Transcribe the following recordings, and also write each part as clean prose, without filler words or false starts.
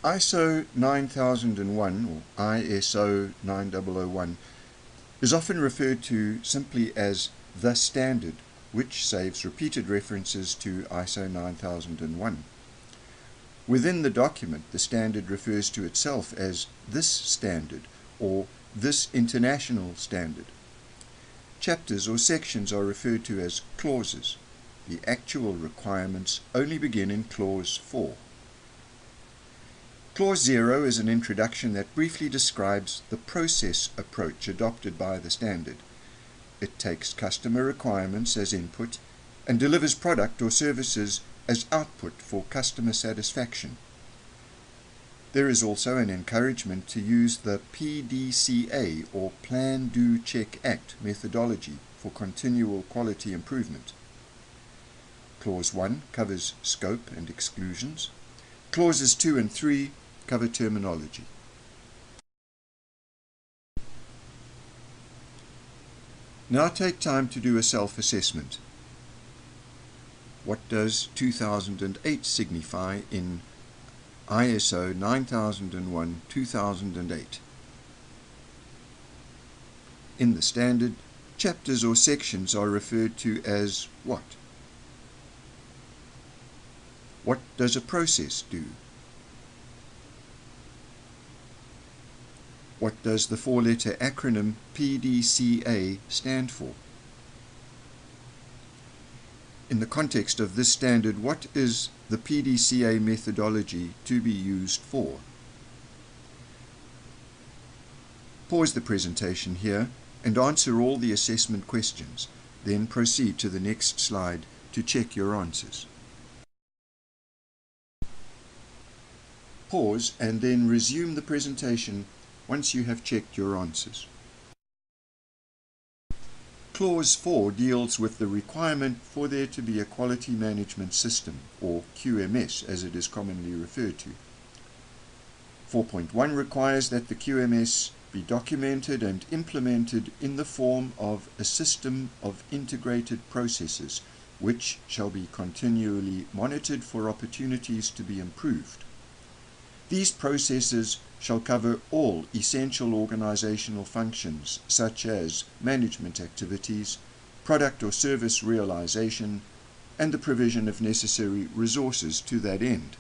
ISO 9001 or ISO 9001 is often referred to simply as the standard, which saves repeated references to ISO 9001. Within the document, the standard refers to itself as this standard or this international standard. Chapters or sections are referred to as clauses. The actual requirements only begin in Clause 4. Clause 0 is an introduction that briefly describes the process approach adopted by the standard. It takes customer requirements as input and delivers product or services as output for customer satisfaction. There is also an encouragement to use the PDCA or Plan, Do, Check, Act methodology for continual quality improvement. Clause 1 covers scope and exclusions. Clauses 2 and 3 cover terminology. Now take time to do a self-assessment. What does 2008 signify in ISO 9001-2008? In the standard, chapters or sections are referred to as what? What does a process do? What does the four-letter acronym PDCA stand for? In the context of this standard, what is the PDCA methodology to be used for? Pause the presentation here and answer all the assessment questions. Then proceed to the next slide to check your answers. Pause and then resume the presentation once you have checked your answers. Clause 4 deals with the requirement for there to be a quality management system, or QMS as it is commonly referred to. 4.1 requires that the QMS be documented and implemented in the form of a system of integrated processes, which shall be continually monitored for opportunities to be improved. These processes shall cover all essential organizational functions such as management activities, product or service realization, and the provision of necessary resources to that end.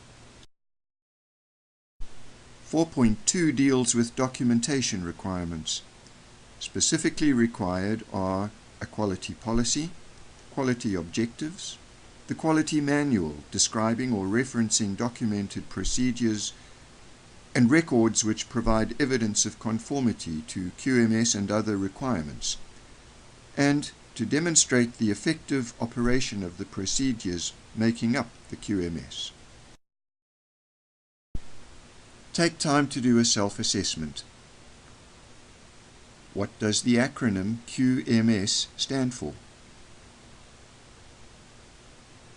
4.2 deals with documentation requirements. Specifically required are a quality policy, quality objectives, the quality manual describing or referencing documented procedures, and records which provide evidence of conformity to QMS and other requirements, and to demonstrate the effective operation of the procedures making up the QMS. Take time to do a self-assessment. What does the acronym QMS stand for?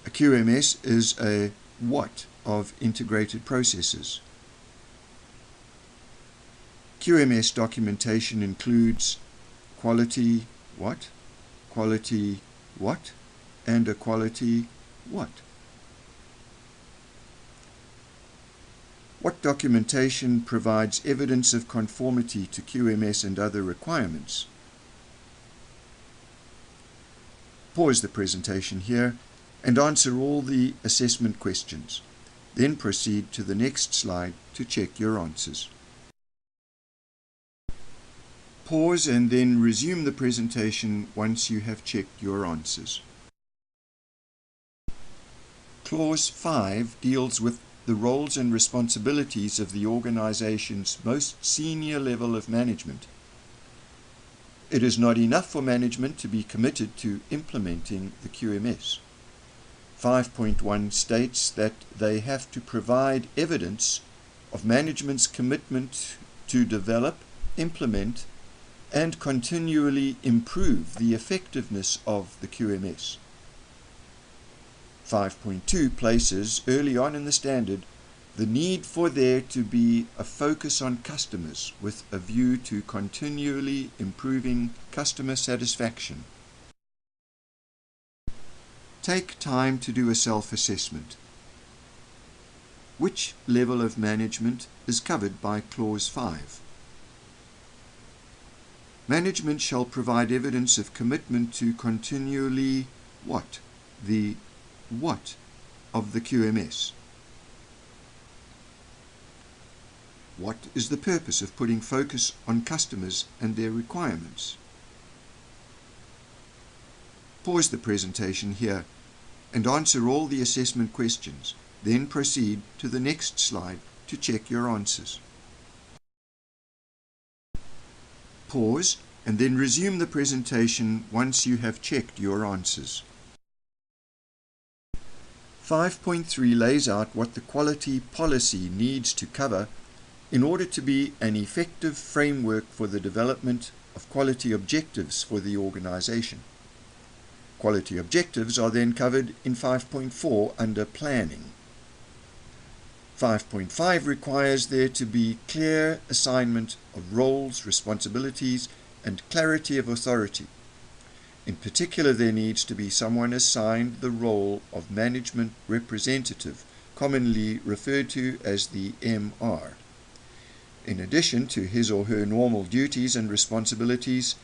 A QMS is a what of integrated processes. QMS documentation includes quality what, and a quality what. What documentation provides evidence of conformity to QMS and other requirements? Pause the presentation here and answer all the assessment questions. Then proceed to the next slide to check your answers. Pause and then resume the presentation once you have checked your answers. Clause 5 deals with the roles and responsibilities of the organization's most senior level of management. It is not enough for management to be committed to implementing the QMS. 5.1 states that they have to provide evidence of management's commitment to develop, implement, and continually improve the effectiveness of the QMS. 5.2 places early on in the standard the need for there to be a focus on customers with a view to continually improving customer satisfaction. Take time to do a self-assessment. Which level of management is covered by Clause 5? Management shall provide evidence of commitment to continually what? The what of the QMS? What is the purpose of putting focus on customers and their requirements? Pause the presentation here and answer all the assessment questions. Then proceed to the next slide to check your answers. Pause and then resume the presentation once you have checked your answers. 5.3 lays out what the quality policy needs to cover in order to be an effective framework for the development of quality objectives for the organization. Quality objectives are then covered in 5.4 under planning. 5.5 requires there to be clear assignment of roles, responsibilities, and clarity of authority. In particular, there needs to be someone assigned the role of management representative, commonly referred to as the MR. In addition to his or her normal duties and responsibilities,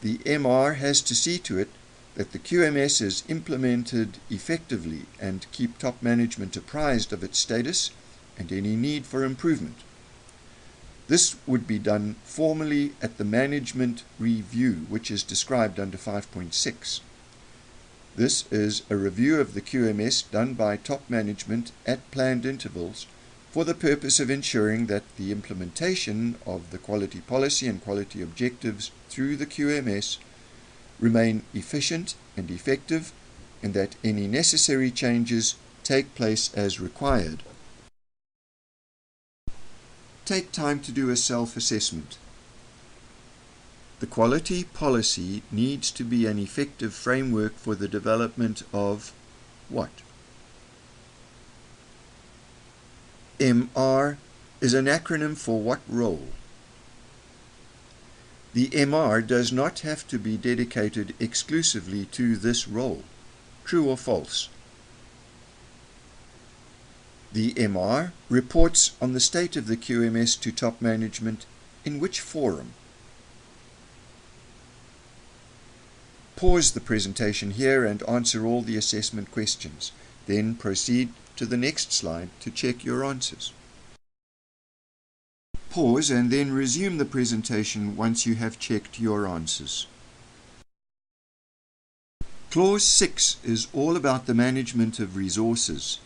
the MR has to see to it that the QMS is implemented effectively and keep top management apprised of its status and any need for improvement. This would be done formally at the management review, which is described under 5.6. This is a review of the QMS done by top management at planned intervals for the purpose of ensuring that the implementation of the quality policy and quality objectives through the QMS remain efficient and effective, and that any necessary changes take place as required. Take time to do a self-assessment. The quality policy needs to be an effective framework for the development of what? MR is an acronym for what role? The MR does not have to be dedicated exclusively to this role. True or false? The MR reports on the state of the QMS to top management in which forum? Pause the presentation here and answer all the assessment questions. Then proceed to the next slide to check your answers. Pause and then resume the presentation once you have checked your answers. Clause 6 is all about the management of resources.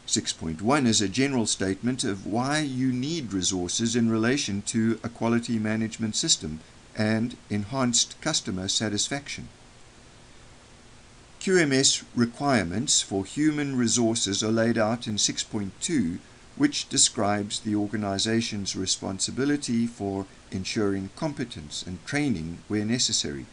6.1 is a general statement of why you need resources in relation to a quality management system and enhanced customer satisfaction. QMS requirements for human resources are laid out in 6.2, which describes the organization's responsibility for ensuring competence and training where necessary,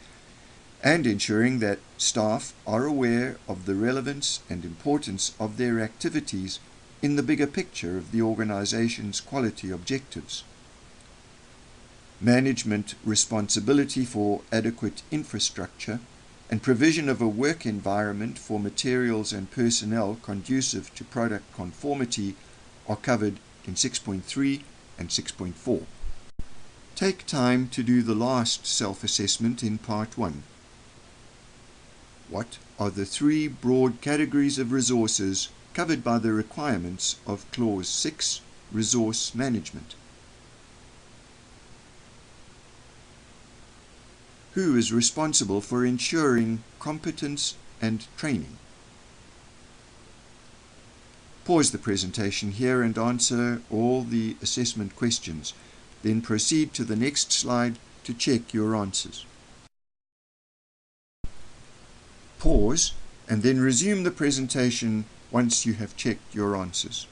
and ensuring that staff are aware of the relevance and importance of their activities in the bigger picture of the organization's quality objectives. Management responsibility for adequate infrastructure and provision of a work environment for materials and personnel conducive to product conformity are covered in 6.3 and 6.4. Take time to do the last self-assessment in Part 1. What are the three broad categories of resources covered by the requirements of Clause 6, Resource Management? Who is responsible for ensuring competence and training? Pause the presentation here and answer all the assessment questions. Then proceed to the next slide to check your answers. Pause and then resume the presentation once you have checked your answers.